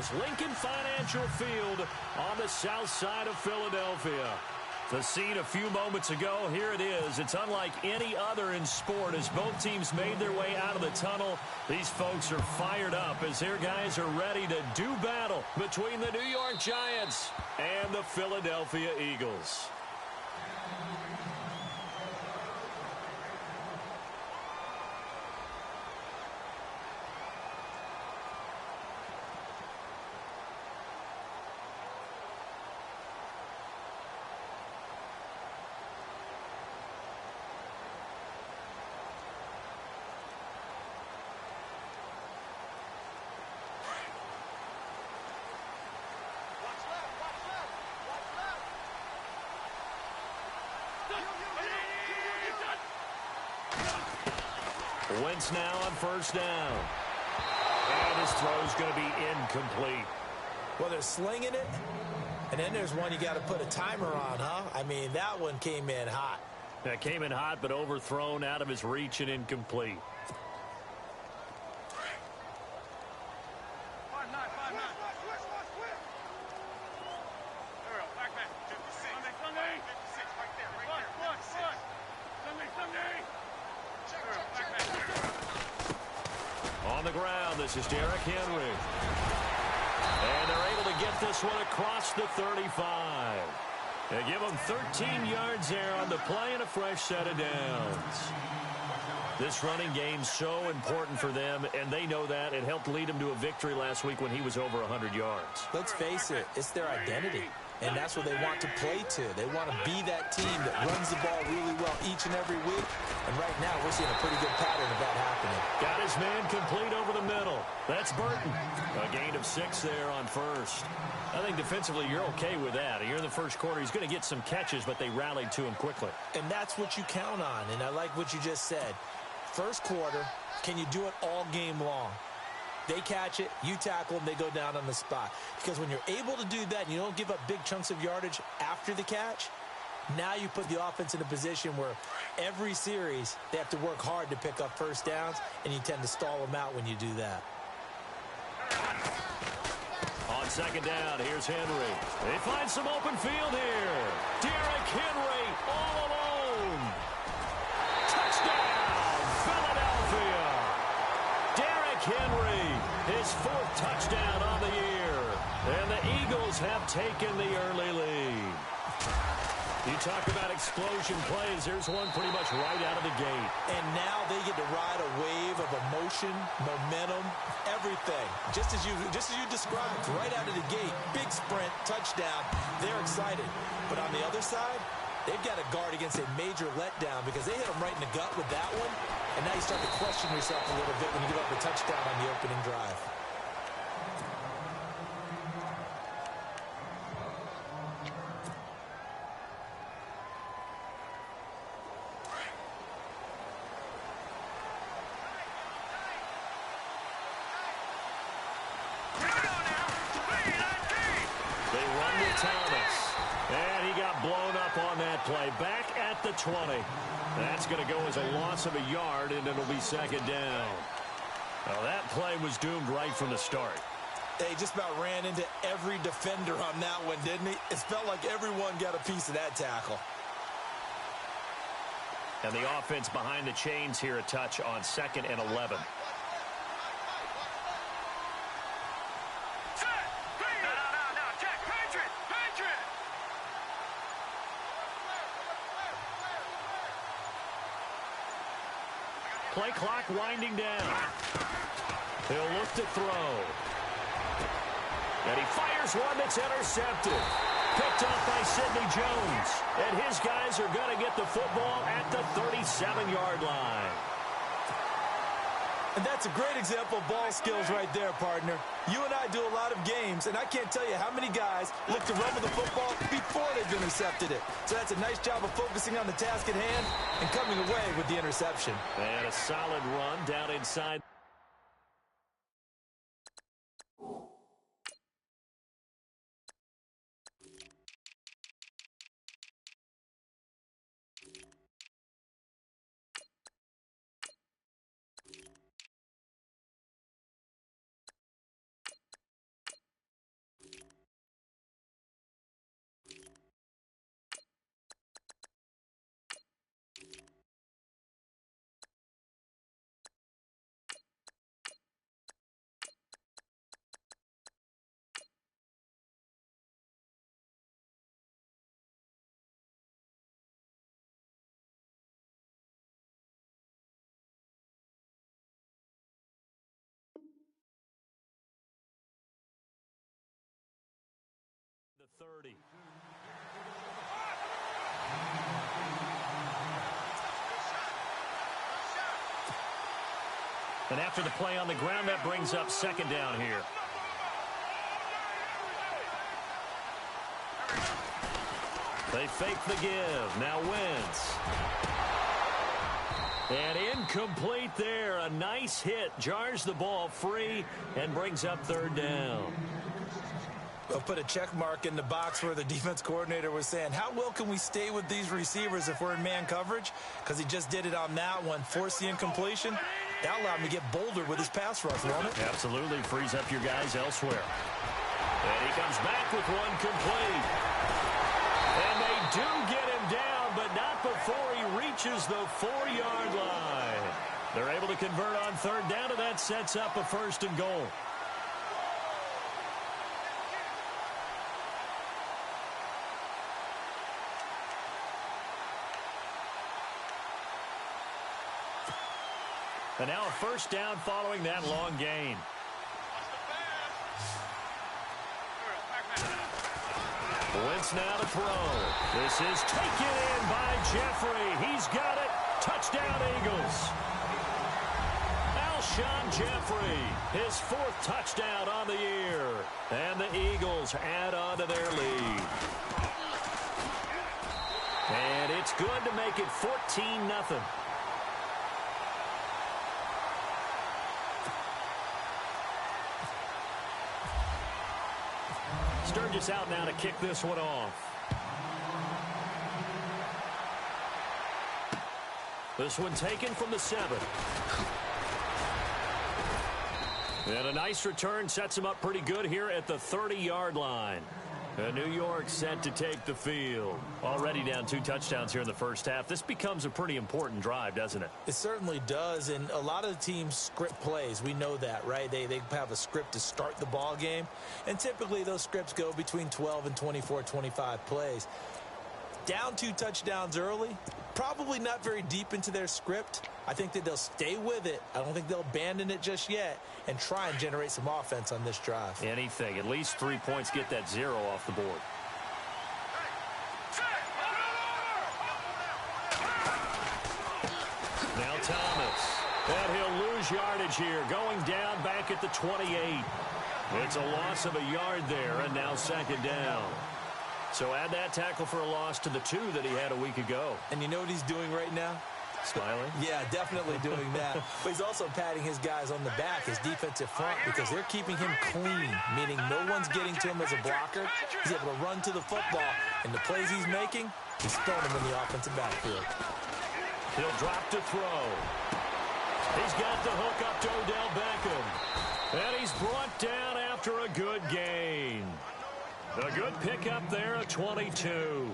Eagles, Lincoln Financial Field on the south side of Philadelphia. The scene a few moments ago, here it is. It's unlike any other in sport as both teams made their way out of the tunnel. These folks are fired up as their guys are ready to do battle between the New York Giants and the Philadelphia Eagles. Wentz now on first down. And his throw's going to be incomplete. Well, they're slinging it, and then there's one you got to put a timer on, huh? I mean, that one came in hot. That came in hot, but overthrown out of his reach and incomplete. On the ground, this is Derrick Henry. And they're able to get this one across the 35. They give him 13 yards there on the play and a fresh set of downs. This running game's so important for them, and they know that. It helped lead him to a victory last week when he was over 100 yards. Let's face it, it's their identity, and that's what they want to play to. They want to be that team that runs the ball really well each and every week, and right now we're seeing a pretty good pattern of that happening. Got his man complete over the middle. That's Burton. A gain of 6 there on first. I think defensively you're okay with that. You're in the first quarter. He's going to get some catches, but they rallied to him quickly. And that's what you count on, and I like what you just said. First quarter, can you do it all game long? They catch it, you tackle them, they go down on the spot. Because when you're able to do that and you don't give up big chunks of yardage after the catch, now you put the offense in a position where every series they have to work hard to pick up first downs, and you tend to stall them out when you do that. On second down, here's Henry. They find some open field here. Derrick Henry all alone. Touchdown, Philadelphia. Derrick Henry, his 4th touchdown on the year. And the Eagles have taken the early lead. You talk about explosion plays. There's one pretty much right out of the gate. And now they get to ride a wave of emotion, momentum, everything. Just as you described, right out of the gate, big sprint, touchdown. They're excited. But on the other side, they've got to guard against a major letdown because they hit them right in the gut with that one. And now you start to question yourself a little bit when you give up a touchdown on the opening drive. Play back at the 20. That's going to go as a loss of a yard, and it'll be second down. Well, that play was doomed right from the start. They just about ran into every defender on that one, didn't he? It felt like everyone got a piece of that tackle. And the offense behind the chains here, a touch on 2nd and 11. Play clock winding down. He'll look to throw. And he fires one that's intercepted. Picked off by Sidney Jones. And his guys are going to get the football at the 37-yard line. And that's a great example of ball skills right there, partner. You and I do a lot of games, and I can't tell you how many guys look to run with the football before they've intercepted it. So that's a nice job of focusing on the task at hand and coming away with the interception. And a solid run down inside. 30. And after the play on the ground, that brings up second down here. They fake the give. Now Wentz. And incomplete there. A nice hit. Jars the ball free and brings up third down. I'll put a check mark in the box where the defense coordinator was saying, how well can we stay with these receivers if we're in man coverage? Because he just did it on that one. Force the incompletion. That allowed him to get bolder with his pass rush, won't it? Absolutely. Frees up your guys elsewhere. And he comes back with one complete. And they do get him down, but not before he reaches the 4-yard line. They're able to convert on third down, and that sets up a first and goal. And now a first down following that long gain. Wentz now to throw. This is taken in by Jeffrey. He's got it. Touchdown, Eagles. Alshon Jeffrey, his 4th touchdown on the year. And the Eagles add on to their lead. And it's good to make it 14-0. Sturgis out now to kick this one off. This one taken from the 7. And a nice return sets him up pretty good here at the 30-yard line. And New York set to take the field. Already down 2 touchdowns here in the first half. This becomes a pretty important drive, doesn't it? It certainly does, and a lot of the teams script plays. We know that, right? They have a script to start the ball game, and typically those scripts go between 12 and 24, 25 plays. Down 2 touchdowns early, probably not very deep into their script. I think that they'll stay with it. I don't think they'll abandon it just yet and try and generate some offense on this drive. Anything. At least 3 points, get that 0 off the board. Now Thomas. And he'll lose yardage here. Going down back at the 28. It's a loss of a yard there, and now second down. So add that tackle for a loss to the 2 that he had a week ago. And you know what he's doing right now? Smiling? Yeah, definitely doing that. But he's also patting his guys on the back, his defensive front, because they're keeping him clean, meaning no one's getting to him as a blocker. He's able to run to the football, and the plays he's making, he's throwing them in the offensive backfield. He'll drop to throw. He's got the hook up to Odell Beckham. And he's brought down after a good gain. A good pickup there at 22.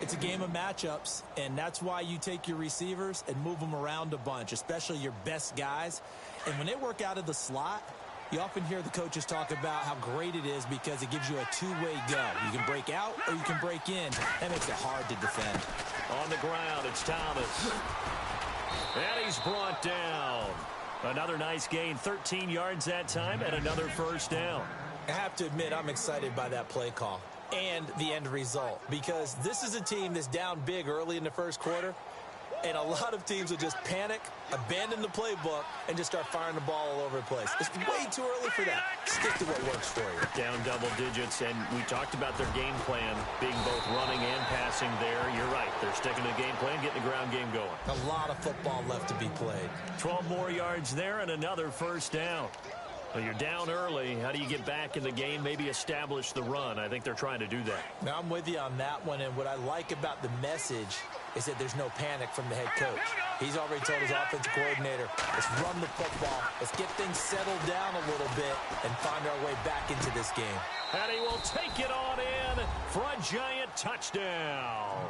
It's a game of matchups, and that's why you take your receivers and move them around a bunch, especially your best guys. And when they work out of the slot, you often hear the coaches talk about how great it is because it gives you a two-way go. You can break out or you can break in. That makes it hard to defend. On the ground, it's Thomas. And he's brought down. Another nice gain, 13 yards that time, and another first down. I have to admit, I'm excited by that play call and the end result, because this is a team that's down big early in the first quarter, and a lot of teams will just panic, abandon the playbook, and just start firing the ball all over the place. It's way too early for that. Stick to what works for you. Down double digits, and we talked about their game plan being both running and passing there. You're right. They're sticking to the game plan, getting the ground game going. A lot of football left to be played. 12 more yards there and another first down. Well, you're down early. How do you get back in the game, maybe establish the run? I think they're trying to do that. Now, I'm with you on that one, and what I like about the message is that there's no panic from the head coach. He's already told his offensive coordinator, let's run the football, let's get things settled down a little bit and find our way back into this game. And he will take it on in for a giant touchdown.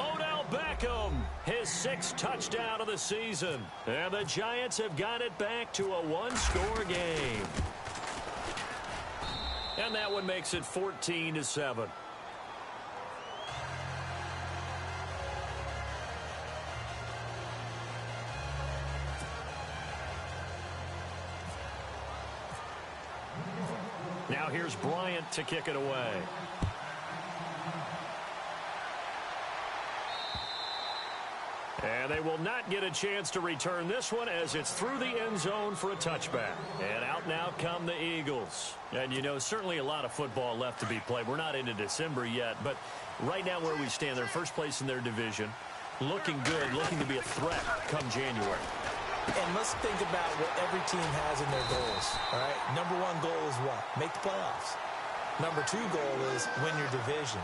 Odell Beckham, his 6th touchdown of the season. And the Giants have got it back to a one-score game. And that one makes it 14-7. Now here's Bryant to kick it away. And they will not get a chance to return this one as it's through the end zone for a touchback. And out now come the Eagles. And, you know, certainly a lot of football left to be played. We're not into December yet, but right now where we stand, they're first place in their division. Looking good, looking to be a threat come January. And let's think about what every team has in their goals, all right? Number one goal is what? Make the playoffs. Number two goal is win your division.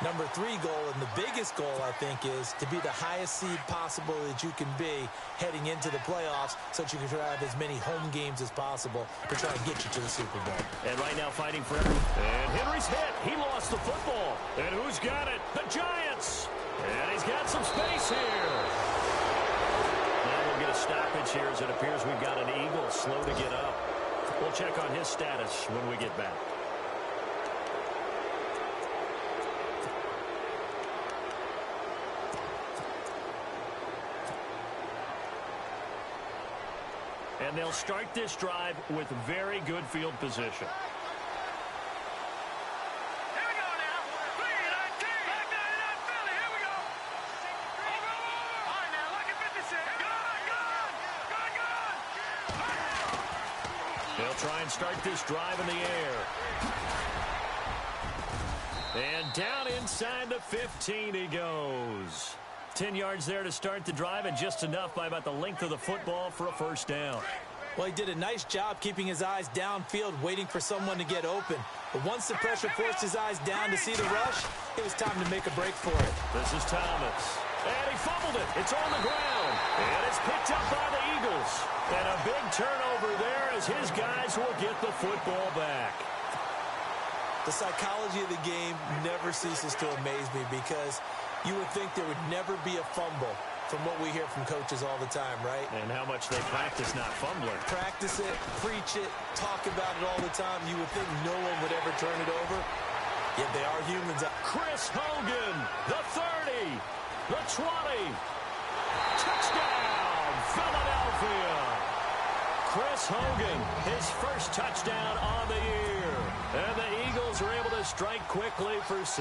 Number three goal, and the biggest goal, I think, is to be the highest seed possible that you can be heading into the playoffs so that you can have as many home games as possible to try and get you to the Super Bowl. And right now fighting for everyone. And Henry's hit. He lost the football. And who's got it? The Giants. And he's got some space here. Now we'll get a stoppage here as it appears we've got an Eagle slow to get up. We'll check on his status when we get back. And they'll start this drive with very good field position. Here we go now. 3-19. Back down in Philly. Here we go. Over. All right, now, look at 56. Good. They'll try and start this drive in the air. And down inside the 15 he goes. 10 yards there to start the drive, and just enough by about the length of the football for a first down. Well, he did a nice job keeping his eyes downfield, waiting for someone to get open. But once the pressure forced his eyes down to see the rush, it was time to make a break for it. This is Thomas. And he fumbled it. It's on the ground. And it's picked up by the Eagles. And a big turnover there as his guys will get the football back. The psychology of the game never ceases to amaze me because you would think there would never be a fumble from what we hear from coaches all the time, right? And how much they practice not fumbling. Practice it, preach it, talk about it all the time. You would think no one would ever turn it over, yet they are humans. Chris Hogan, the 30, the 20. Touchdown, Philadelphia. Chris Hogan, his first touchdown on the year. And the Eagles are able to strike quickly for 6.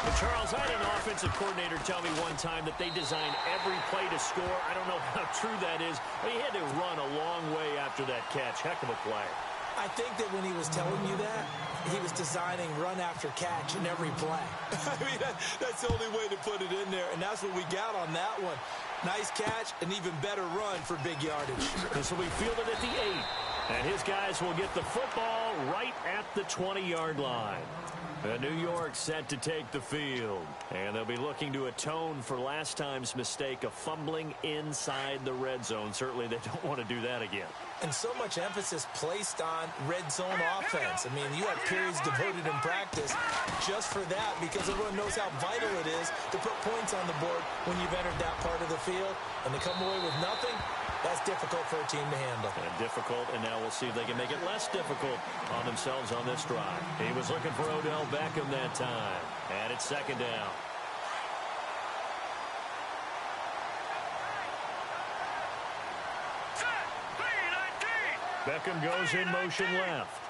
But Charles, I had an offensive coordinator tell me one time that they design every play to score. I don't know how true that is, but he had to run a long way after that catch. Heck of a play. I think that when he was telling you that, he was designing run after catch in every play. I mean, that's the only way to put it in there, and that's what we got on that one. Nice catch, an even better run for big yardage. This will be fielded at the 8, and his guys will get the football right at the 20-yard line. New York set to take the field, and they'll be looking to atone for last time's mistake of fumbling inside the red zone. Certainly they don't want to do that again. And so much emphasis placed on red zone offense. I mean, you have periods devoted in practice just for that because everyone knows how vital it is to put points on the board when you've entered that part of the field. And to come away with nothing, that's difficult for a team to handle. And difficult, and now we'll see if they can make it less difficult on themselves on this drive. He was looking for Odell Beckham that time. And it's second down. Beckham goes in motion left.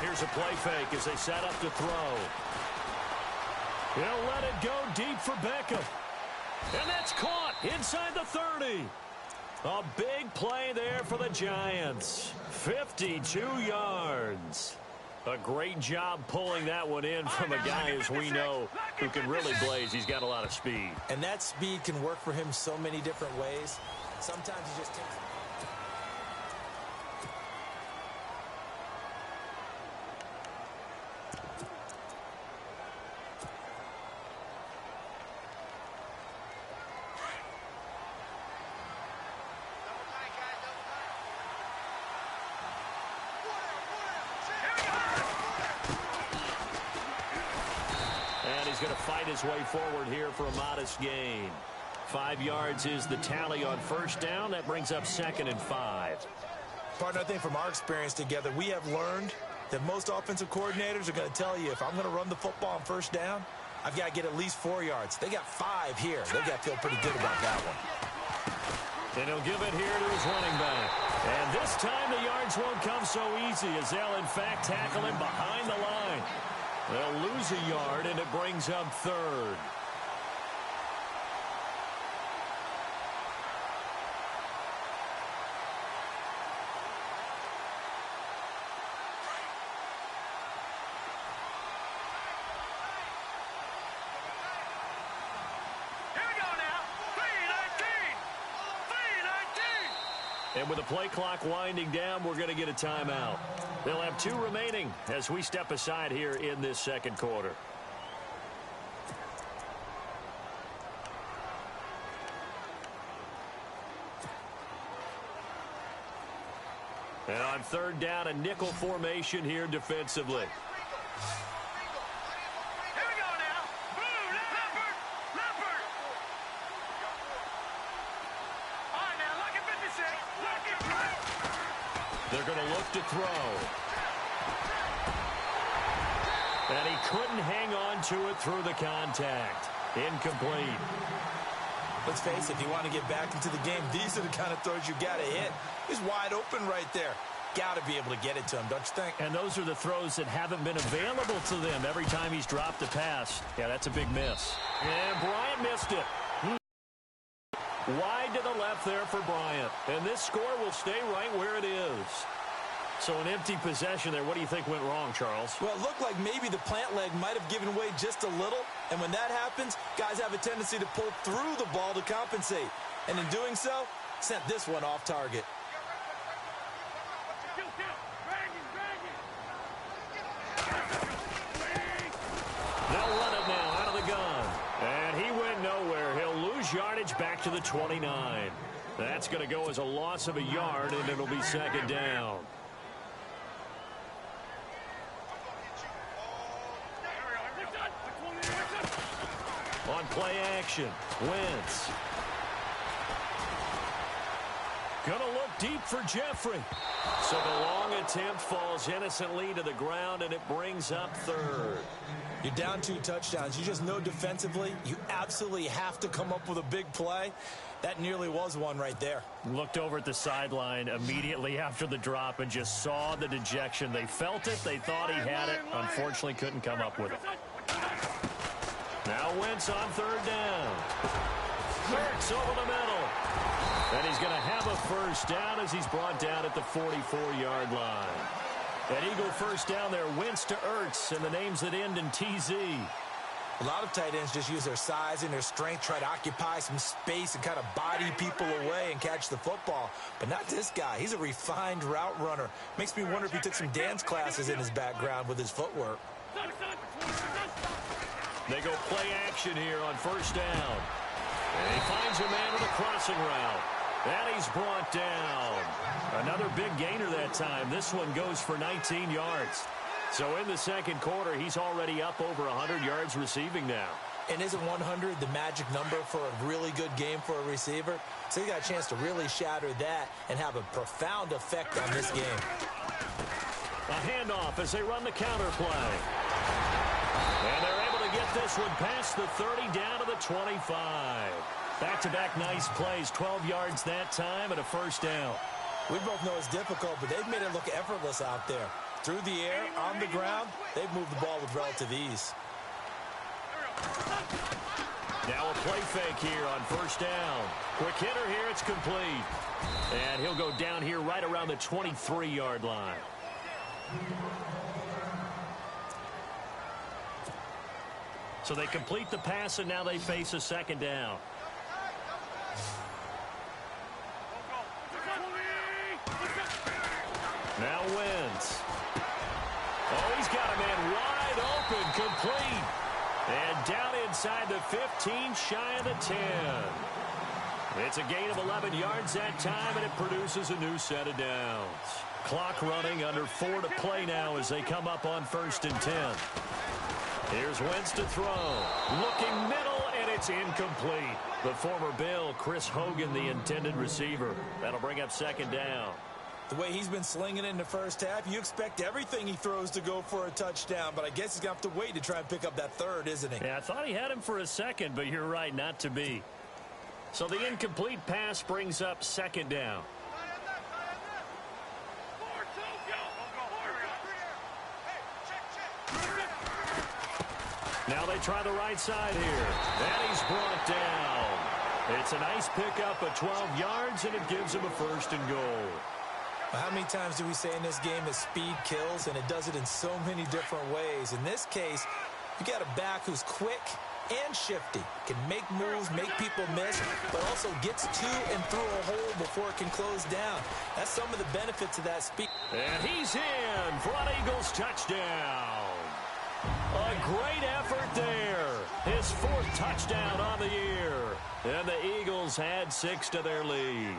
Here's a play fake as they set up to throw. He'll let it go deep for Beckham. And that's caught inside the 30. A big play there for the Giants. 52 yards. A great job pulling that one in from a guy, as we know, who can really blaze. He's got a lot of speed. And that speed can work for him so many different ways. Sometimes he just takes... He's going to fight his way forward here for a modest gain. 5 yards is the tally on first down. That brings up 2nd and 5. Partner, I think from our experience together, we have learned that most offensive coordinators are going to tell you, if I'm going to run the football on first down, I've got to get at least 4 yards. They got 5 here. They've got to feel pretty good about that one. And he'll give it here to his running back. And this time the yards won't come so easy as they'll, in fact, tackle him behind the line. They'll lose a yard, and it brings up third. And with the play clock winding down, we're going to get a timeout. They'll have 2 remaining as we step aside here in this second quarter. And on third down, a nickel formation here defensively. They're going to look to throw. And he couldn't hang on to it through the contact. Incomplete. Let's face it, if you want to get back into the game, these are the kind of throws you got to hit. He's wide open right there. Got to be able to get it to him, don't you think? And those are the throws that haven't been available to them every time he's dropped a pass. Yeah, that's a big miss. And Bryant missed it. Wide to the left there for Bryant. And this score will stay right where it is. So an empty possession there. What do you think went wrong, Charles? Well, it looked like maybe the plant leg might have given way just a little. And when that happens, guys have a tendency to pull through the ball to compensate. And in doing so, sent this one off target. They'll run it now out of the gun. And he went nowhere. He'll lose yardage back to the 29. That's going to go as a loss of a yard, and it'll be second down. On play action, Wentz. Gonna look deep for Jeffrey. So the long attempt falls innocently to the ground, and it brings up third. You're down 2 touchdowns. You just know defensively you absolutely have to come up with a big play. That nearly was one right there. Looked over at the sideline immediately after the drop and just saw the dejection. They felt it. They thought he had it. Unfortunately, couldn't come up with it. Now Wentz on third down. Hurts over the middle. And he's going to have a first down as he's brought down at the 44-yard line. An Eagle first down there. Wentz to Ertz, and the names that end in TZ. A lot of tight ends just use their size and their strength, try to occupy some space and kind of body people away and catch the football. But not this guy. He's a refined route runner. Makes me wonder if he took some dance classes in his background with his footwork. They go play action here on first down. And he finds a man with a crossing route. And he's brought down. Another big gainer that time. This one goes for 19 yards. So in the second quarter, he's already up over 100 yards receiving now. And isn't 100 the magic number for a really good game for a receiver? So he got a chance to really shatter that and have a profound effect on this game. A handoff as they run the counter play. And they're able to get this one past the 30 down to the 25. Back-to-back nice plays, 12 yards that time and a first down. We both know it's difficult, but they've made it look effortless out there. Through the air, on the ground, they've moved the ball with relative ease. Now a play fake here on first down. Quick hitter here, it's complete. And he'll go down here right around the 23-yard line. So they complete the pass, and now they face a second down. Now Wentz. Oh, he's got a man wide open, complete. And down inside the 15, shy of the 10. It's a gain of 11 yards that time, and it produces a new set of downs. Clock running, under 4 to play now as they come up on 1st and 10. Here's Wentz to throw. Looking middle, and it's incomplete. The former Bill, Chris Hogan, the intended receiver. That'll bring up second down. The way he's been slinging it in the first half, you expect everything he throws to go for a touchdown, but I guess he's going to have to wait to try and pick up that third, isn't he? Yeah, I thought he had him for a second, but you're right, not to be. So the incomplete pass brings up second down. Now they try the right side here. And he's brought down. It's a nice pickup of 12 yards, and it gives him a first and goal. Well, how many times do we say in this game that speed kills, and it does it in so many different ways? In this case, you got a back who's quick and shifty, can make moves, make people miss, but also gets to and through a hole before it can close down. That's some of the benefits of that speed. And he's in for an Eagles touchdown. A great effort there. His fourth touchdown on the year. And the Eagles add 6 to their lead.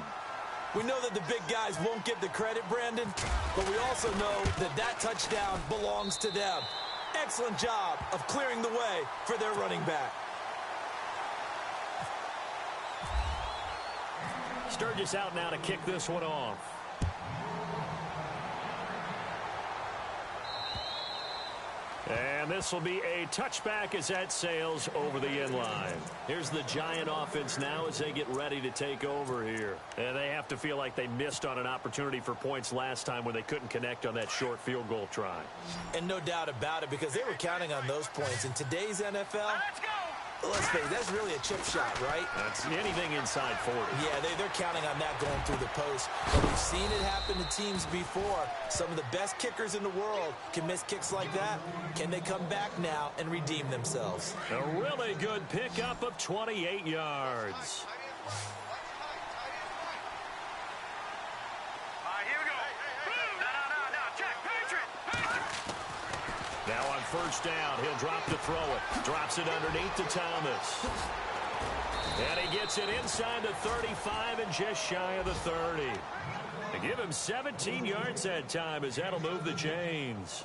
We know that the big guys won't get the credit, Brandon, but we also know that that touchdown belongs to them. Excellent job of clearing the way for their running back. Sturgis out now to kick this one off. And this will be a touchback as that sails over the end line. Here's the Giant offense now as they get ready to take over here. And they have to feel like they missed on an opportunity for points last time when they couldn't connect on that short field goal try. And no doubt about it, because they were counting on those points. In today's NFL, let's face it, that's really a chip shot, right? That's anything inside 40. Yeah, they're counting on that going through the post. But we've seen it happen to teams before. Some of the best kickers in the world can miss kicks like that. Can they come back now and redeem themselves? A really good pickup of 28 yards. Here we go. No, check. Patriot. Now on first down, he'll drop to throw it. Drops it underneath to Thomas. And he gets it inside the 35 and just shy of the 30. They give him 17 yards that time as that'll move the chains.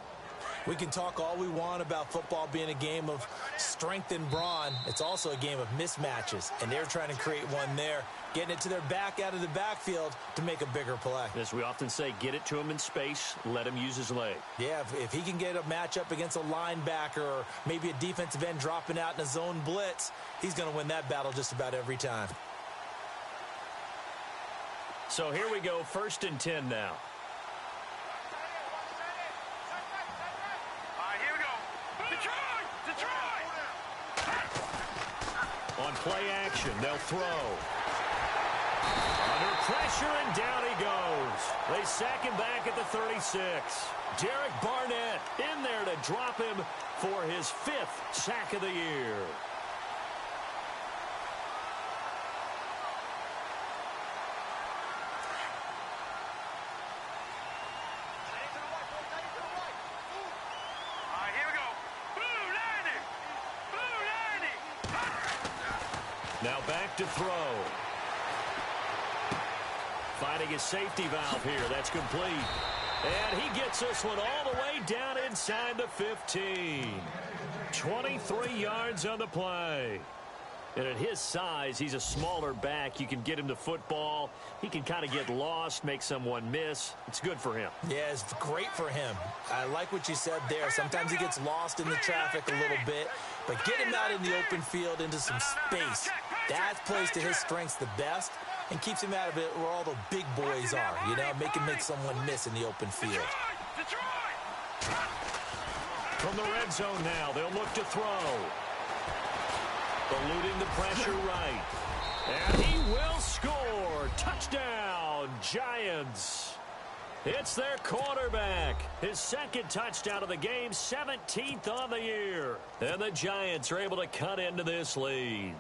We can talk all we want about football being a game of strength and brawn. It's also a game of mismatches, and they're trying to create one there, getting it to their back out of the backfield to make a bigger play. As we often say, get it to him in space, let him use his leg. Yeah, if he can get a matchup against a linebacker or maybe a defensive end dropping out in a zone blitz, he's going to win that battle just about every time. So here we go, 1st and 10 now. Here we go. Detroit! On play action, they'll throw. Under pressure, and down he goes. They sack him back at the 36. Derek Barnett in there to drop him for his 5th sack of the year. Now back to throw. Finding a safety valve here. That's complete. And he gets this one all the way down inside the 15. 23 yards on the play. And at his size, he's a smaller back. You can get him the football. He can kind of get lost, make someone miss. It's good for him. Yeah, it's great for him. I like what you said there. Sometimes he gets lost in the traffic a little bit. But get him out in the open field into some space. That plays to his strengths the best and keeps him out of it where all the big boys are, you know, make someone miss in the open field. From the red zone now, they'll look to throw. Eluding the pressure right. And he will score. Touchdown, Giants. It's their quarterback. His 2nd touchdown of the game, 17th on the year. And the Giants are able to cut into this lead.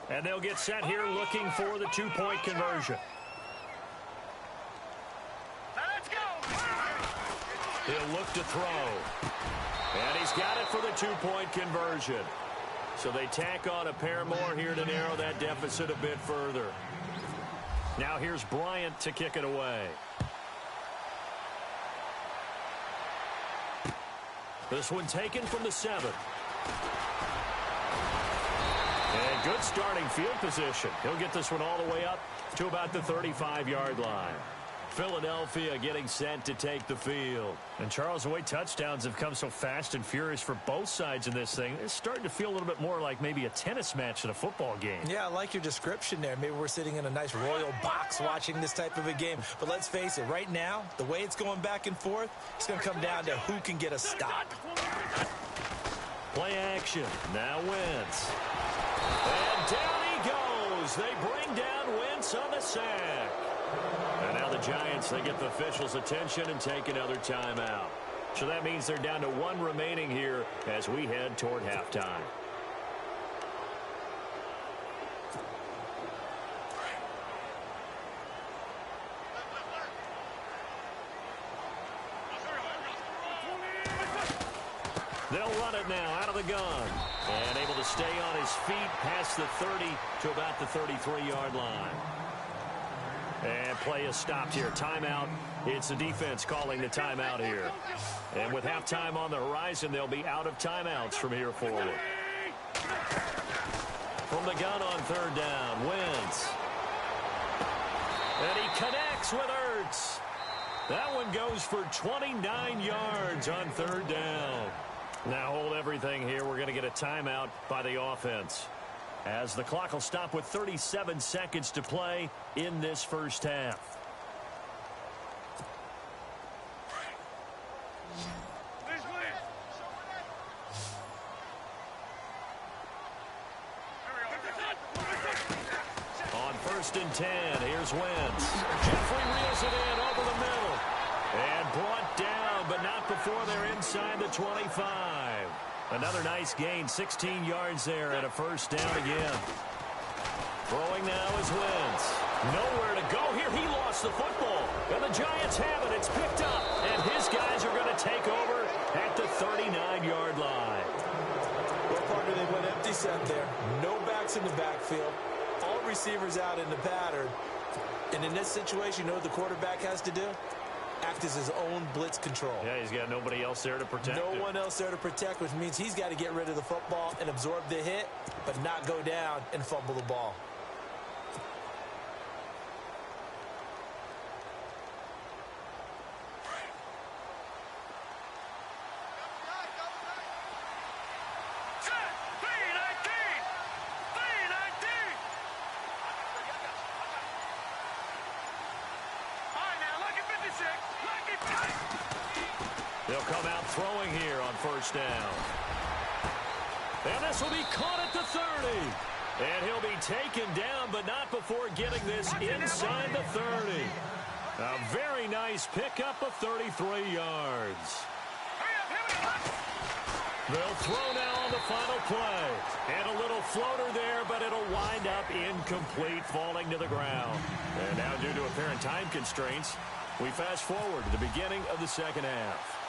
And they'll get set here looking for the 2-point conversion. He'll look to throw. And he's got it for the 2-point conversion. So they tack on a pair more here to narrow that deficit a bit further. Now here's Bryant to kick it away. This one taken from the 7. And good starting field position. He'll get this one all the way up to about the 35-yard line. Philadelphia getting set to take the field. And, Charles, the way touchdowns have come so fast and furious for both sides in this thing, it's starting to feel a little bit more like maybe a tennis match than a football game. Yeah, I like your description there. Maybe we're sitting in a nice royal box watching this type of a game. But let's face it, right now, the way it's going back and forth, it's going to come down to who can get a stop. Play action. Now Wentz. And down he goes. They bring down Wentz on the sack. And now the Giants, they get the officials' attention and take another timeout. So that means they're down to one remaining here as we head toward halftime. They'll run it now out of the gun. And able to stay on his feet past the 30 to about the 33-yard line. And play is stopped here. Timeout. It's the defense calling the timeout here. And with halftime on the horizon, they'll be out of timeouts from here forward. From the gun on third down, Wentz. And he connects with Ertz. That one goes for 29 yards on third down. Now hold everything here. We're going to get a timeout by the offense, as the clock will stop with 37 seconds to play in this first half. On 1st and 10, here's Wentz. Jeffrey reels it in over the middle. And brought down, but not before they're inside the 25. Another nice gain, 16 yards there, and a first down again. Throwing now is Wentz. Nowhere to go here. He lost the football. And the Giants have it. It's picked up. And his guys are going to take over at the 39-yard line. Well, partner, they went empty set there. No backs in the backfield. All receivers out in the pattern. And in this situation, you know what the quarterback has to do? Act as his own blitz control. Yeah, he's got nobody else there to protect him. No one else there to protect, which means he's got to get rid of the football and absorb the hit, but not go down and fumble the ball. They'll come out throwing here on first down. And this will be caught at the 30. And he'll be taken down, but not before getting this inside the 30. A very nice pickup of 33 yards. They'll throw now on the final play. And a little floater there, but it'll wind up incomplete, falling to the ground. And now, due to apparent time constraints, we fast forward to the beginning of the second half.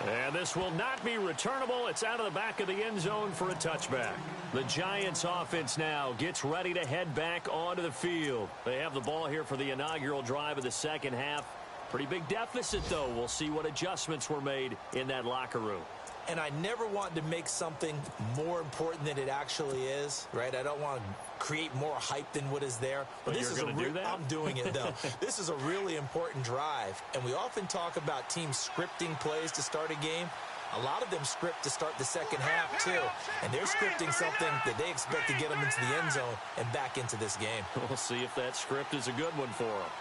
And this will not be returnable. It's out of the back of the end zone for a touchback. The Giants offense now gets ready to head back onto the field. They have the ball here for the inaugural drive of the second half. Pretty big deficit, though. We'll see what adjustments were made in that locker room. And I never want to make something more important than it actually is, right? I don't want to create more hype than what is there. But this is going to do that? I'm doing it, though. This is a really important drive. And we often talk about teams scripting plays to start a game. A lot of them script to start the second half, too. And they're scripting something that they expect to get them into the end zone and back into this game. We'll see if that script is a good one for them.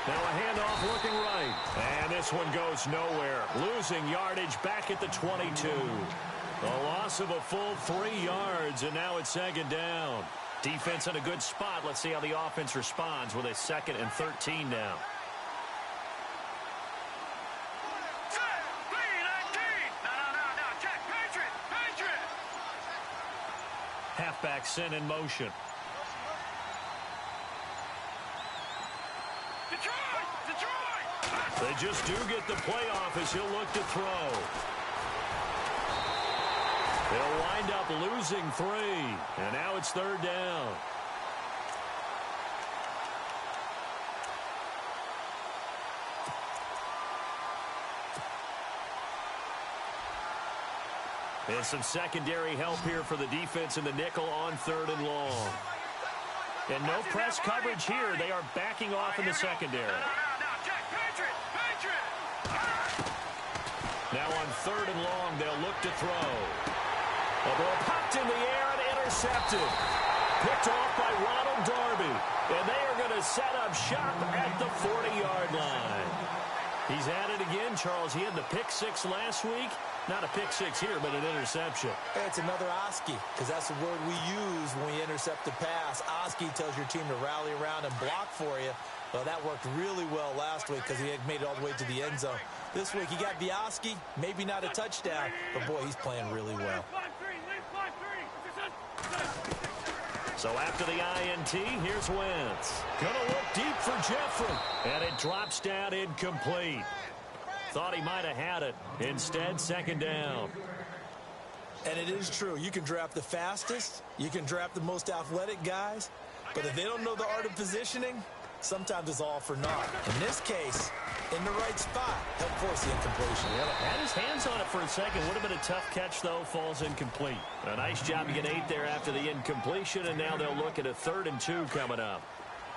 Now a handoff looking right. And this one goes nowhere. Losing yardage back at the 22. A loss of a full 3 yards, and now it's second down. Defense in a good spot. Let's see how the offense responds with a 2nd and 13 now. Halfback sent in motion. They just do get the playoff as he'll look to throw. They'll wind up losing 3. And now it's third down. And some secondary help here for the defense in the nickel on 3rd and long. And no press coverage here. They are backing off in the secondary. Now on 3rd and long, they'll look to throw. The ball popped in the air and intercepted. Picked off by Ronald Darby. And they are going to set up shop at the 40-yard line. He's at it again, Charles. He had the pick 6 last week. Not a pick 6 here, but an interception. It's another Oski, because that's the word we use when we intercept the pass. Oski tells your team to rally around and block for you. Well, that worked really well last week because he had made it all the way to the end zone. This week, he got the Oski, maybe not a touchdown, but boy, he's playing really well. So after the INT, here's Wentz. Gonna look deep for Jeffrey, and it drops down incomplete. Thought he might have had it. Instead, 2nd down. And it is true. You can draft the fastest. You can draft the most athletic guys. But if they don't know the art of positioning, sometimes it's all for naught. In this case, in the right spot, help force the incompletion. Yeah, had his hands on it for a second. Would have been a tough catch, though. Falls incomplete. A nice job to get 8 there after the incompletion, and now they'll look at a 3rd and 2 coming up.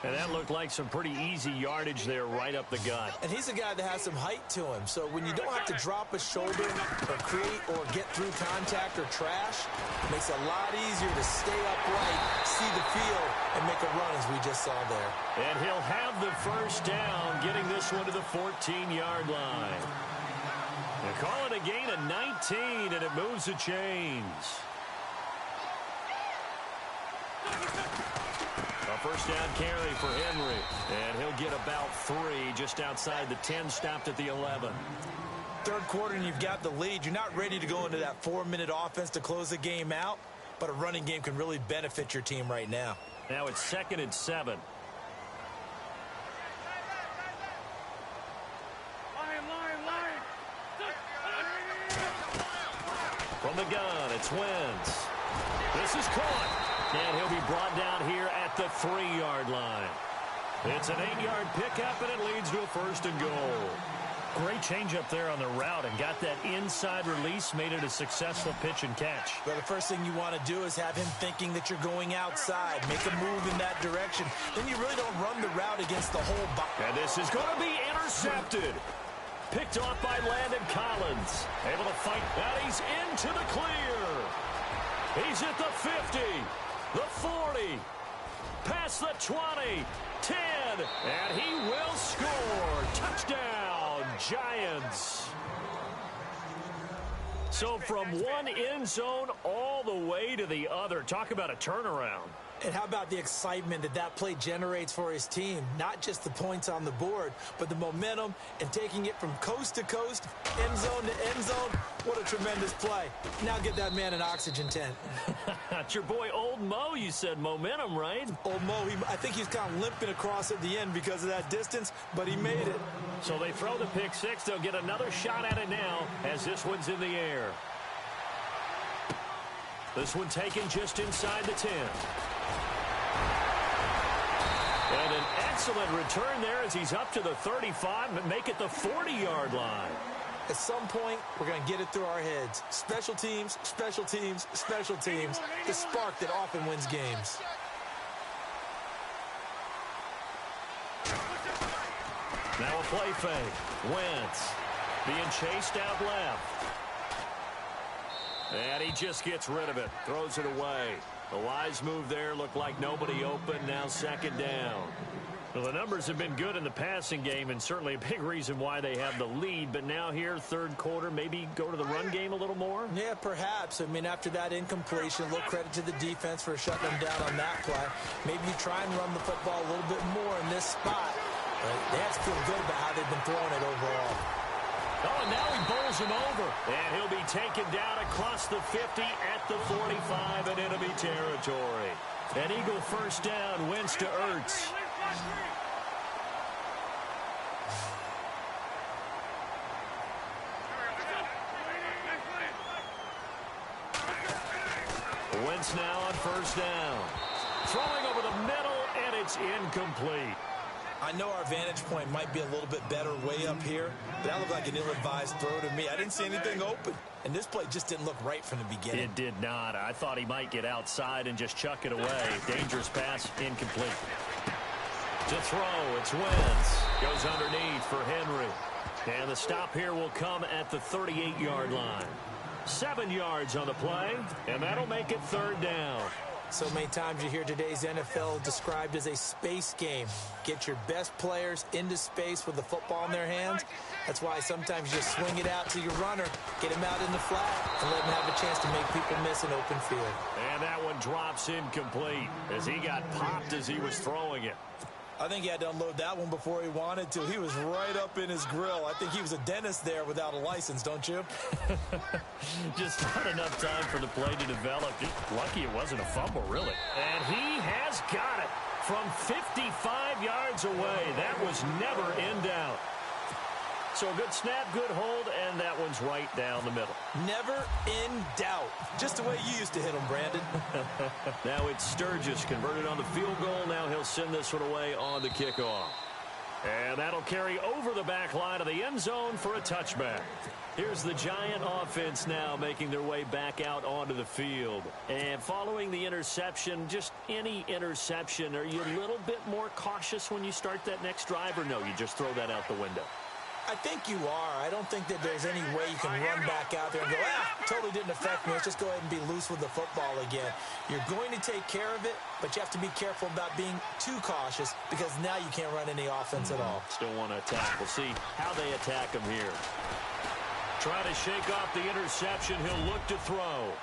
And that looked like some pretty easy yardage there right up the gut. And he's a guy that has some height to him. So when you don't have to drop a shoulder or create or get through contact or trash, it makes it a lot easier to stay upright, see the field, and make a run as we just saw there. And he'll have the 1st down, getting this one to the 14-yard line. They call it a gain of 19, and it moves the chains. A 1st down carry for Henry. And he'll get about 3 just outside the 10, stopped at the 11. 3rd quarter and you've got the lead. You're not ready to go into that 4-minute offense to close the game out, but a running game can really benefit your team right now. Now it's 2nd and 7. From the gun, it's Wentz. This is caught. And he'll be brought down here at the 3-yard line. It's an 8-yard pickup, and it leads to a 1st and goal. Great change up there on the route and got that inside release, made it a successful pitch and catch. Well, the first thing you want to do is have him thinking that you're going outside. Make a move in that direction. Then you really don't run the route against the whole box. And this is going to be intercepted. Picked off by Landon Collins. Able to fight. And he's into the clear. He's at the 50. The 40, past the 20, 10, and he will score. Touchdown, Giants. So from one end zone all the way to the other. Talk about a turnaround. And how about the excitement that that play generates for his team? Not just the points on the board, but the momentum and taking it from coast to coast, end zone to end zone. What a tremendous play. Now get that man an oxygen tent. It's your boy Old Mo, you said. Momentum, right? Old Mo, I think he's kind of limping across at the end because of that distance, but he made it. So they throw the pick 6. They'll get another shot at it now as this one's in the air. This one taken just inside the 10. And an excellent return there as he's up to the 35, but make it the 40-yard line. At some point, we're going to get it through our heads. Special teams, special teams, special teams. The spark that often wins games. Now a play fake. Wentz being chased out left. And he just gets rid of it. Throws it away. A wise move there. Looked like nobody open. Now 2nd down. Well, the numbers have been good in the passing game, and certainly a big reason why they have the lead. But now here, 3rd quarter, maybe go to the run game a little more? Yeah, perhaps. I mean, after that incompletion, a little credit to the defense for shutting them down on that play. Maybe you try and run the football a little bit more in this spot. But they have to feel good about how they've been throwing it overall. Oh, and now he bowls him over. And he'll be taken down across the 50 at the 45 and enemy territory. An Eagle 1st down, Wentz to Ertz. Wentz now on 1st down. Throwing over the middle, and it's incomplete. I know our vantage point might be a little bit better way up here, but that looked like an ill-advised throw to me. I didn't see anything open. And this play just didn't look right from the beginning. It did not. I thought he might get outside and just chuck it away. Dangerous pass, incomplete. To throw, it's Wentz. Goes underneath for Henry. And the stop here will come at the 38-yard line. 7 yards on the play, and that'll make it third down. So many times you hear today's NFL described as a space game. Get your best players into space with the football in their hands. That's why sometimes you just swing it out to your runner, get him out in the flat, and let him have a chance to make people miss an open field. And that one drops incomplete as he got popped as he was throwing it. I think he had to unload that one before he wanted to. He was right up in his grill. I think he was a dentist there without a license, don't you? Just not enough time for the play to develop. Just lucky it wasn't a fumble, really. And he has got it from 55 yards away. That was never in doubt. So a good snap, good hold, and that one's right down the middle. Never in doubt. Just the way you used to hit them, Brandon. Now it's Sturgis converted on the field goal. Now he'll send this one away on the kickoff. And that'll carry over the back line of the end zone for a touchback. Here's the Giant offense now making their way back out onto the field. And following the interception, just any interception, are you a little bit more cautious when you start that next drive, or no, you just throw that out the window? I think you are. I don't think that there's any way you can run back out there and go, totally didn't affect me. Let's just go ahead and be loose with the football again. You're going to take care of it, but you have to be careful about being too cautious because now you can't run any offense at all. Still want to attack. We'll see how they attack him here. Trying to shake off the interception. He'll look to throw.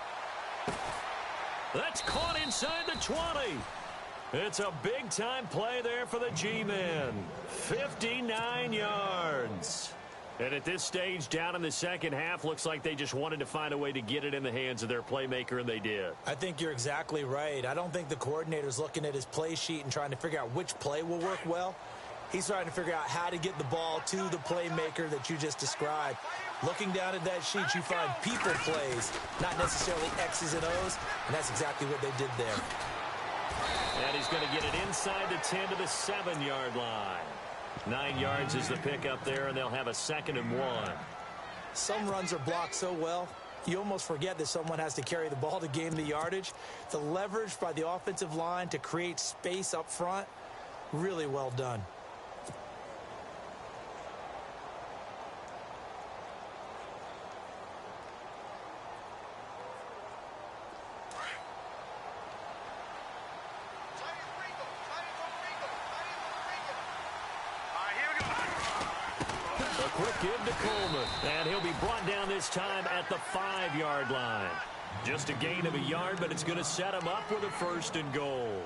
That's caught inside the 20. It's a big-time play there for the G-Men. 59 yards. And at this stage, down in the second half, looks like they just wanted to find a way to get it in the hands of their playmaker, and they did. I think you're exactly right. I don't think the coordinator's looking at his play sheet and trying to figure out which play will work well. He's trying to figure out how to get the ball to the playmaker that you just described. Looking down at that sheet, you find people plays, not necessarily X's and O's, and that's exactly what they did there. And he's going to get it inside the 10 to the 7-yard line. 9 yards is the pickup there, and they'll have a 2nd and 1. Some runs are blocked so well, you almost forget that someone has to carry the ball to gain the yardage. The leverage by the offensive line to create space up front, really well done. Quick give to Coleman, and he'll be brought down this time at the 5-yard line. Just a gain of a yard, but it's going to set him up with a 1st and goal.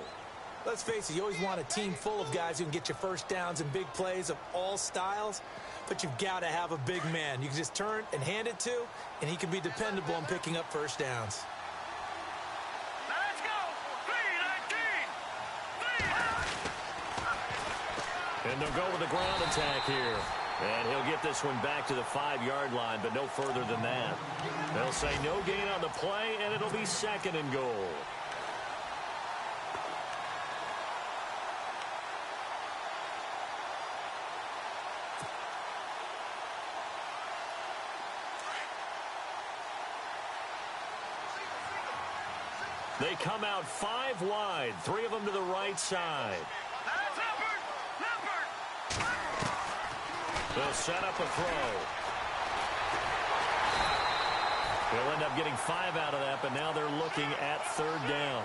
Let's face it, you always want a team full of guys who can get you first downs and big plays of all styles, but you've got to have a big man you can just turn and hand it to, and he can be dependable in picking up first downs. Now let's go. 3-19. And they'll go with the ground attack here. And he'll get this one back to the 5-yard line, but no further than that. They'll say no gain on the play, and it'll be 2nd and goal. They come out 5 wide, 3 of them to the right side. They'll set up a throw. They'll end up getting 5 out of that, but now they're looking at 3rd down.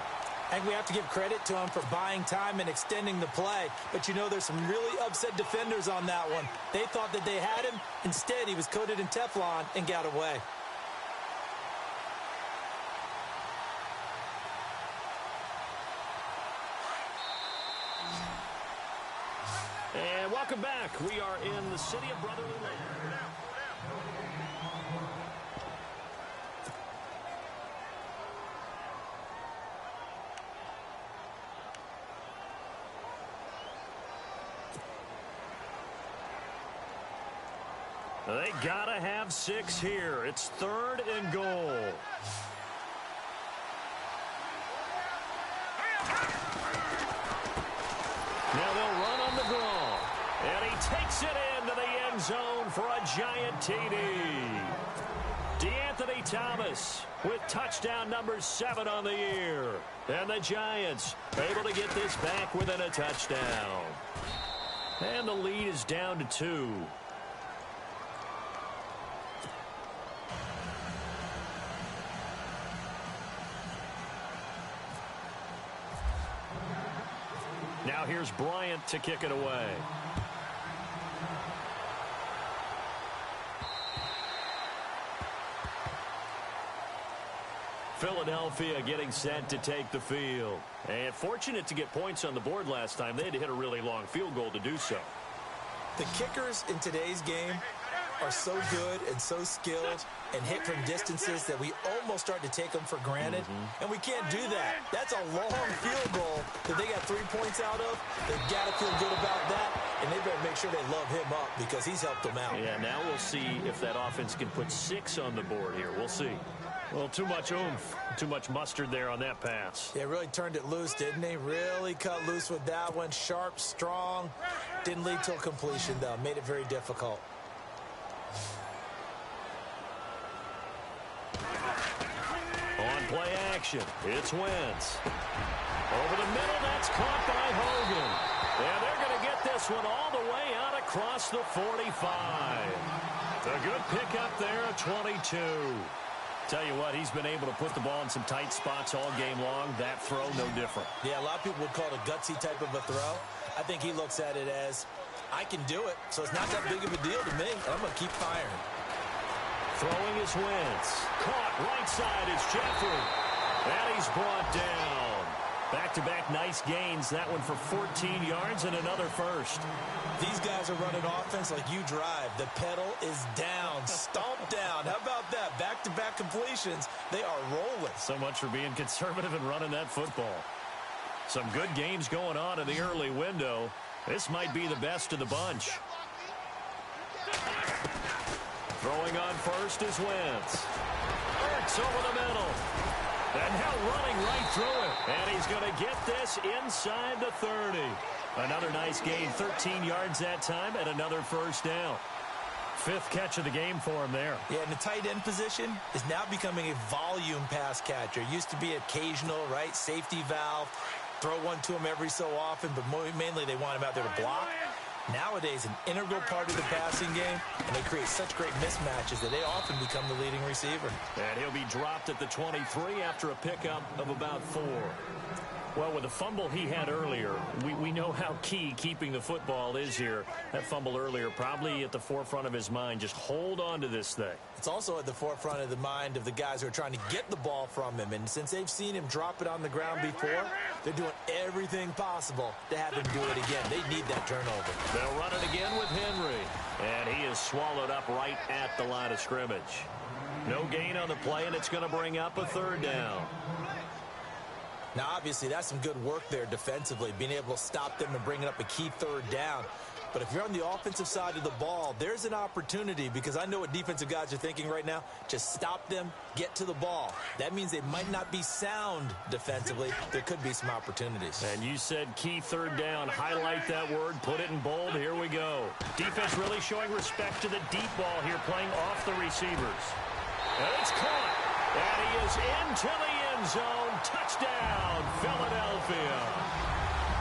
I think we have to give credit to him for buying time and extending the play. But, you know, there's some really upset defenders on that one. They thought that they had him. Instead, he was coated in Teflon and got away. And welcome back. We are in the city of Brotherly Love. They gotta have 6 here. It's 3rd and goal. Now they'll run on the draw. And he takes it into the end zone for a giant TD. DeAnthony Thomas with touchdown number 7 on the year. And the Giants able to get this back within a touchdown. And the lead is down to 2. Now here's Bryant to kick it away. Philadelphia getting set to take the field. And fortunate to get points on the board last time. They had to hit a really long field goal to do so. The kickers in today's game are so good and so skilled and hit from distances that we almost start to take them for granted. And we can't do that. That's a long field goal that they got 3 points out of. They've got to feel good about that, and they better make sure they love him up because he's helped them out. Yeah, now we'll see if that offense can put 6 on the board here. We'll see. Well, too much oomph, too much mustard there on that pass. Yeah, really turned it loose, didn't he? Really cut loose with that one. Sharp, strong. Didn't lead to a completion, though. Made it very difficult. On play action, it's Wentz. Over the middle, that's caught by Hogan. And they're going to get this one all the way out across the 45. A good pickup there at 22. Tell you what, he's been able to put the ball in some tight spots all game long. That throw, no different. Yeah, a lot of people would call it a gutsy type of a throw. I think he looks at it as, I can do it, so it's not that big of a deal to me. I'm going to keep firing. Throwing is Wentz. Caught right side is Jeffrey. And he's brought down. Back-to-back nice gains. That one for 14 yards and another first. These guys are running offense like you drive. The pedal is down, stomped down. How about that? Back-to-back completions. They are rolling. So much for being conservative and running that football. Some good games going on in the early window. This might be the best of the bunch. Throwing on first is Wentz. Hurts over the middle. And now running right through it. And he's going to get this inside the 30. Another nice gain, 13 yards that time, and another first down. 5th catch of the game for him there. Yeah, and the tight end position is now becoming a volume pass catcher. Used to be occasional, right? Safety valve. Throw one to him every so often, but mainly they want him out there to block. Nowadays, an integral part of the passing game, and they create such great mismatches that they often become the leading receiver. And he'll be dropped at the 23 after a pickup of about 4. Well, with the fumble he had earlier, we know how key keeping the football is here. That fumble earlier probably at the forefront of his mind. Just hold on to this thing. It's also at the forefront of the mind of the guys who are trying to get the ball from him. And since they've seen him drop it on the ground before, they're doing everything possible to have him do it again. They need that turnover. They'll run it again with Henry. And he is swallowed up right at the line of scrimmage. No gain on the play, and it's going to bring up a 3rd down. Now, obviously, that's some good work there defensively, being able to stop them and bringing up a key 3rd down. But if you're on the offensive side of the ball, there's an opportunity, because I know what defensive guys are thinking right now. Just stop them, get to the ball. That means they might not be sound defensively. There could be some opportunities. And you said key 3rd down. Highlight that word. Put it in bold. Here we go. Defense really showing respect to the deep ball here, playing off the receivers. And it's caught. And he is into the end zone. Touchdown, Philadelphia.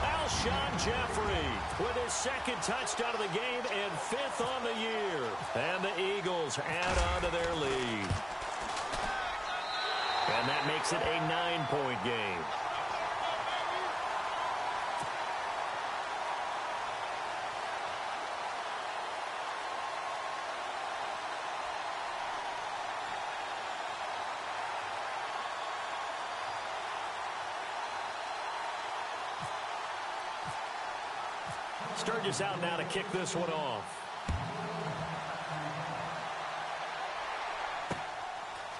Alshon Jeffrey with his 2nd touchdown of the game and 5th on the year. And the Eagles add on to their lead. And that makes it a 9-point game. Sturgis out now to kick this one off.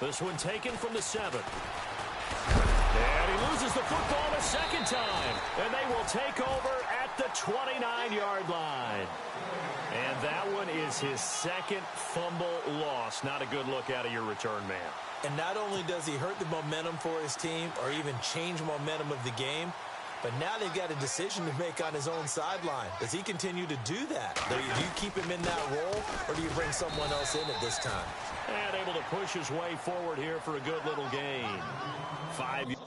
This one taken from the 7. And he loses the football a 2nd time. And they will take over at the 29-yard line. And that one is his 2nd fumble loss. Not a good look out of your return man. And not only does he hurt the momentum for his team or even change momentum of the game, But now they've got a decision to make on his own sideline. Does he continue to do that? Do you keep him in that role, or do you bring someone else in at this time? And able to push his way forward here for a good little gain. 5 yards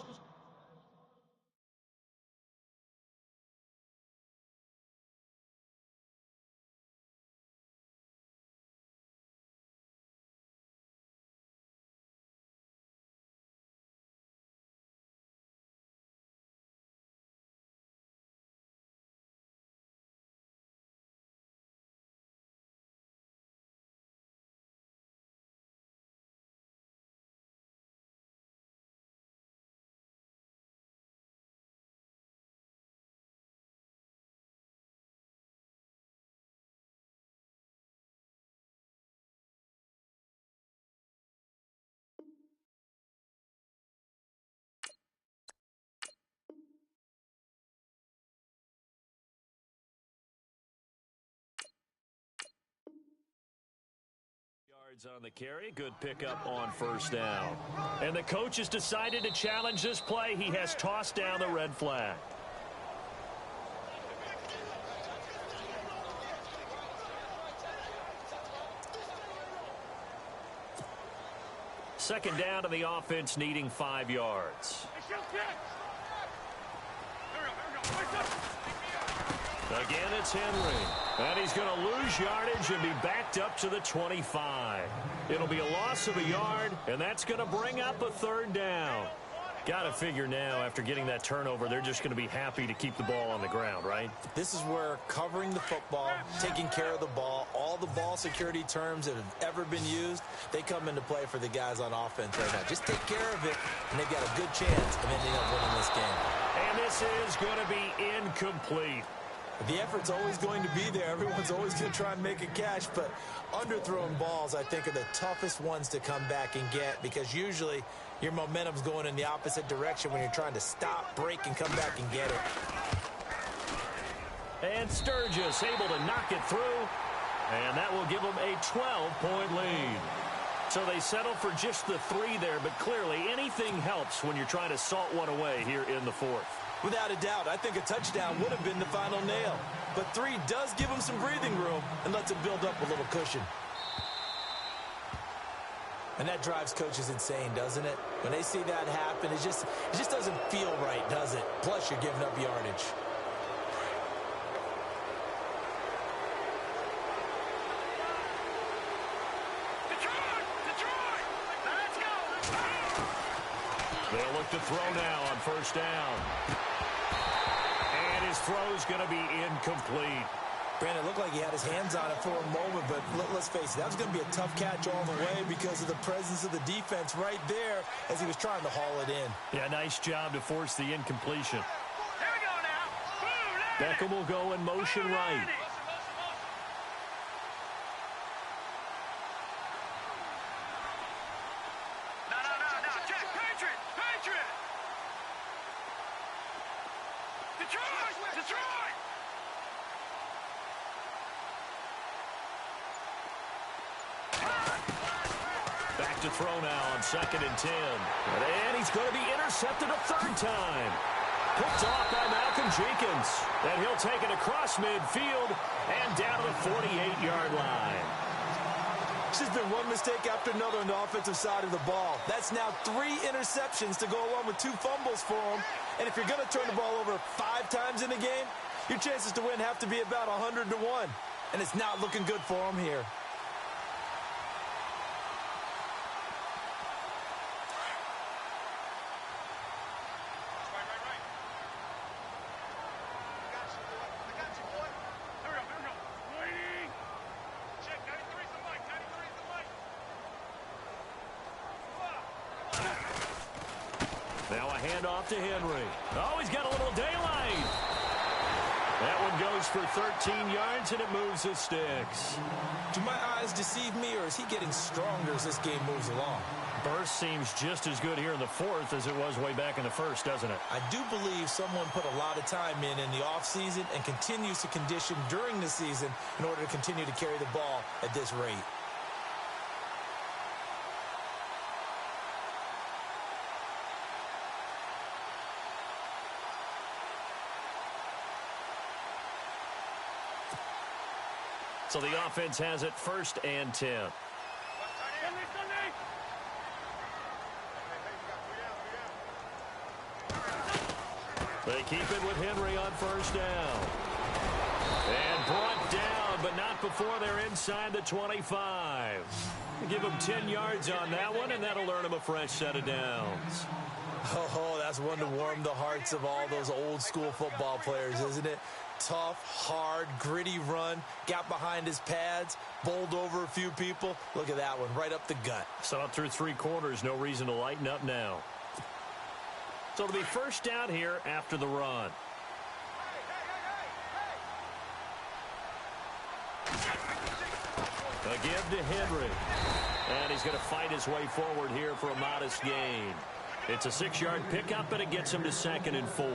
on the carry. Good pickup on first down. And the coach has decided to challenge this play. He has tossed down the red flag. Second down to the offense, needing 5 yards. Again, it's Henry. And he's going to lose yardage and be backed up to the 25. It'll be a loss of a yard, and that's going to bring up a third down. Got to figure now, after getting that turnover, they're just going to be happy to keep the ball on the ground, right? This is where covering the football, taking care of the ball, all the ball security terms that have ever been used, they come into play for the guys on offense right now. Just take care of it, and they've got a good chance of ending up winning this game. And this is going to be incomplete. The effort's always going to be there. Everyone's always going to try and make a catch, but underthrown balls, I think, are the toughest ones to come back and get, because usually your momentum's going in the opposite direction when you're trying to stop, break, and come back and get it. And Sturgis able to knock it through, and that will give them a 12-point lead. So they settle for just the 3 there, but clearly anything helps when you're trying to salt one away here in the fourth. Without a doubt, I think a touchdown would have been the final nail. But 3 does give them some breathing room and lets them build up a little cushion. And that drives coaches insane, doesn't it? When they see that happen, it just doesn't feel right, does it? Plus, you're giving up yardage. They'll look to throw now on first down. And his throw's going to be incomplete. Brandon, it looked like he had his hands on it for a moment, but let's face it, that was going to be a tough catch all the way because of the presence of the defense right there as he was trying to haul it in. Yeah, nice job to force the incompletion. Here we go now. Beckham will go in motion right. Back to throw now on 2nd and 10. And he's going to be intercepted a 3rd time. Picked off by Malcolm Jenkins. And he'll take it across midfield and down to the 48-yard line. This has been one mistake after another on the offensive side of the ball. That's now 3 interceptions to go along with 2 fumbles for him. And if you're going to turn the ball over 5 times in a game, your chances to win have to be about 100 to 1. And it's not looking good for him here. Now a handoff to Henry. Oh, he's got a little daylight. That one goes for 13 yards, and it moves his sticks. Do my eyes deceive me, or is he getting stronger as this game moves along? Burst seems just as good here in the 4th as it was way back in the 1st, doesn't it? I do believe someone put a lot of time in the offseason and continues to condition during the season in order to continue to carry the ball at this rate. So the offense has it 1st and 10. They keep it with Henry on 1st down. And brought down, but not before they're inside the 25. Give them 10 yards on that one, and that'll earn them a fresh set of downs. Oh, that's one to warm the hearts of all those old-school football players, isn't it? Tough, hard, gritty run, got behind his pads, bowled over a few people. Look at that one, right up the gut. So up through 3 quarters, no reason to lighten up now. So it'll be 1st down here after the run. A give to Henry. And he's going to fight his way forward here for a modest gain. It's a 6-yard pickup, and it gets him to 2nd and 4.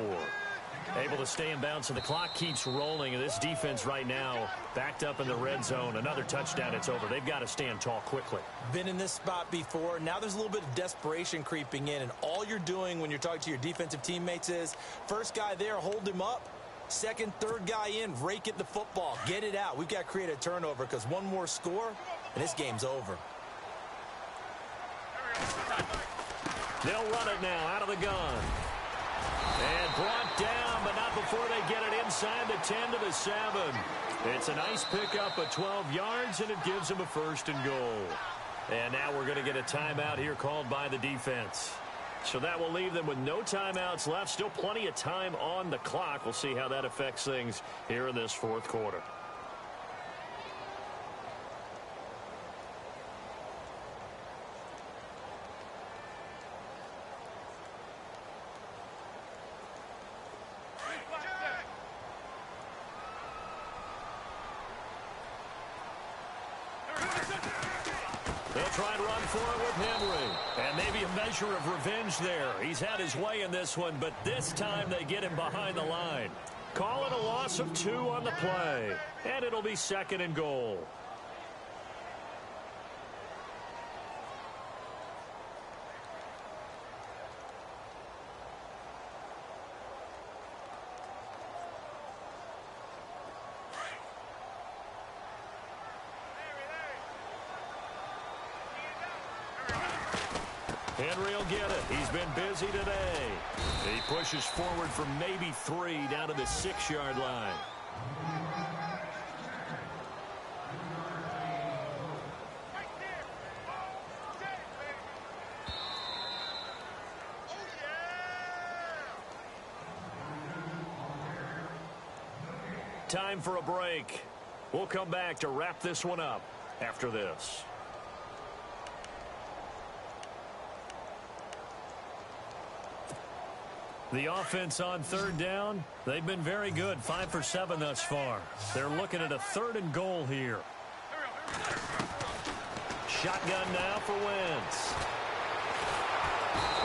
Able to stay in bounds, so the clock keeps rolling, and this defense right now backed up in the red zone. Another touchdown, it's over. They've got to stand tall quickly. Been in this spot before. Now there's a little bit of desperation creeping in, and all you're doing when you're talking to your defensive teammates is, first guy there, hold him up. Second, third guy in, rake at the football. Get it out. We've got to create a turnover because one more score, and this game's over. They'll run it now out of the gun. And brought down, but not before they get it inside the 10 to the 7. It's a nice pickup of 12 yards, and it gives them a 1st and goal. And now we're going to get a timeout here called by the defense. So that will leave them with no timeouts left. Still plenty of time on the clock. We'll see how that affects things here in this 4th quarter. They'll try and run for it with Henry. And maybe a measure of revenge there. He's had his way in this one, but this time they get him behind the line. Call it a loss of 2 on the play. And it'll be 2nd and goal. Henry will get it. He's been busy today. He pushes forward from maybe 3 down to the 6-yard line. Time for a break. We'll come back to wrap this one up after this. The offense on 3rd down, they've been very good, 5 for 7 thus far. They're looking at a 3rd and goal here. Shotgun now for Wentz.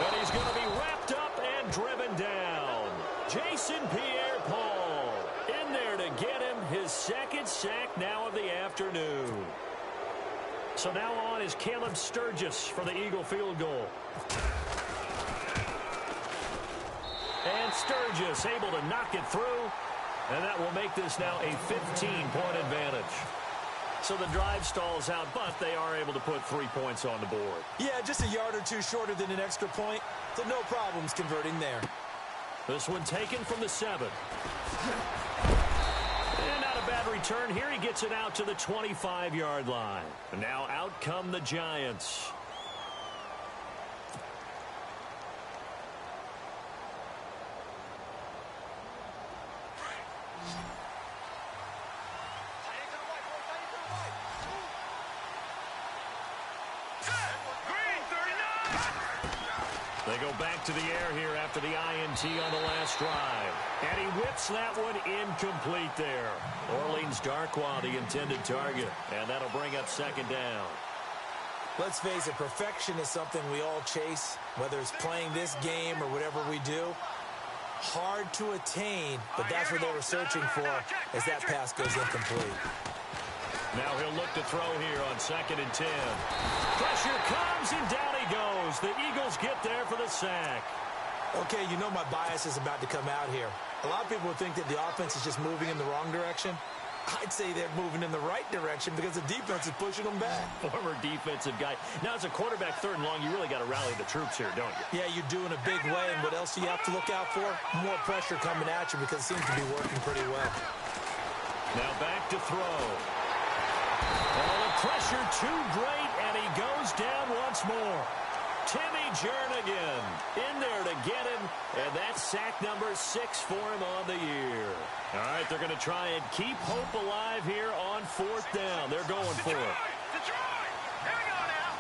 And he's going to be wrapped up and driven down. Jason Pierre-Paul in there to get him his 2nd sack now of the afternoon. So now on is Caleb Sturgis for the Eagle field goal. And Sturgis able to knock it through, and that will make this now a 15-point advantage. So the drive stalls out, but they are able to put 3 points on the board. Yeah, just a yard or 2 shorter than an extra point, so no problems converting there. This one taken from the 7. And not a bad return here. He gets it out to the 25-yard line. And now out come the Giants. They go back to the air here after the INT on the last drive. And he whips that one incomplete there. Orleans Darkwa, the intended target. And that'll bring up 2nd down. Let's face it, perfection is something we all chase, whether it's playing this game or whatever we do. Hard to attain, but that's what they were searching for as that pass goes incomplete. Now he'll look to throw here on 2nd and 10. Pressure comes, and down he goes. The Eagles get there for the sack. Okay, you know my bias is about to come out here. A lot of people would think that the offense is just moving in the wrong direction. I'd say they're moving in the right direction because the defense is pushing them back. Former defensive guy. Now, as a quarterback, 3rd and long, you really got to rally the troops here, don't you? Yeah, you do in a big way. And what else do you have to look out for? More pressure coming at you because it seems to be working pretty well. Now back to throw. Oh, the pressure too great, and he goes down once more. Timmy Jernigan in there to get him, and that's sack number 6 for him on the year. All right, they're going to try and keep hope alive here on 4th down. They're going for it. Detroit! Here we go now.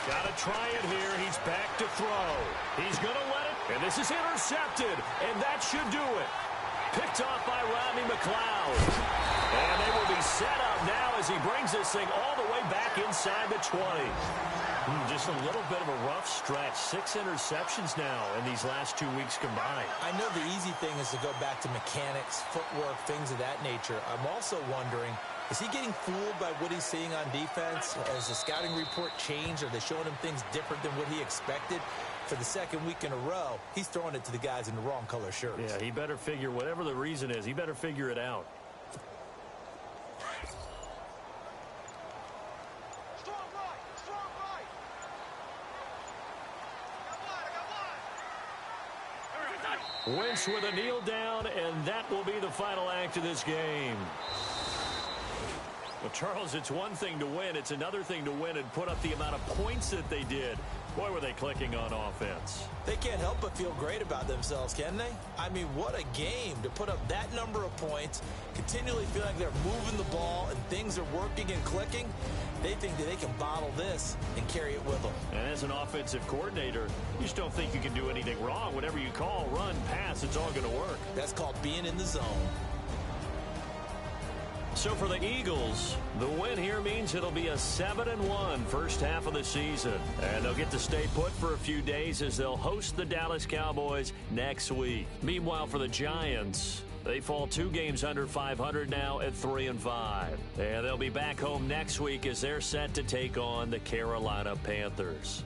Got to try it here. He's back to throw. He's going to let it, and this is intercepted, and that should do it. Picked off by Rodney McLeod. And they will be set up now as he brings this thing all the way back inside the 20. Just a little bit of a rough stretch. 6 interceptions now in these last 2 weeks combined. I know the easy thing is to go back to mechanics, footwork, things of that nature. I'm also wondering, is he getting fooled by what he's seeing on defense? Has the scouting report changed? Are they showing him things different than what he expected? For the 2nd week in a row, he's throwing it to the guys in the wrong color shirts. Yeah, he better figure, whatever the reason is, he better figure it out. Strong right! Strong right! I got one! Wentz with a kneel down, and that will be the final act of this game. Well, Charles, it's one thing to win. It's another thing to win and put up the amount of points that they did. Boy, were they clicking on offense. They can't help but feel great about themselves, can they? I mean, what a game to put up that number of points, continually feel like they're moving the ball and things are working and clicking. They think that they can bottle this and carry it with them. And as an offensive coordinator, you just don't think you can do anything wrong. Whatever you call, run, pass, it's all going to work. That's called being in the zone. So for the Eagles, the win here means it'll be a 7-1 first half of the season. And they'll get to stay put for a few days as they'll host the Dallas Cowboys next week. Meanwhile, for the Giants, they fall 2 games under 500 now at 3-5. And they'll be back home next week as they're set to take on the Carolina Panthers.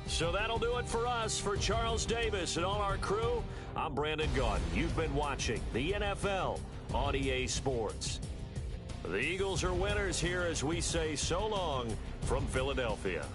So that'll do it for us. For Charles Davis and all our crew, I'm Brandon Gaudin. You've been watching the NFL on EA Sports. The Eagles are winners here as we say so long from Philadelphia.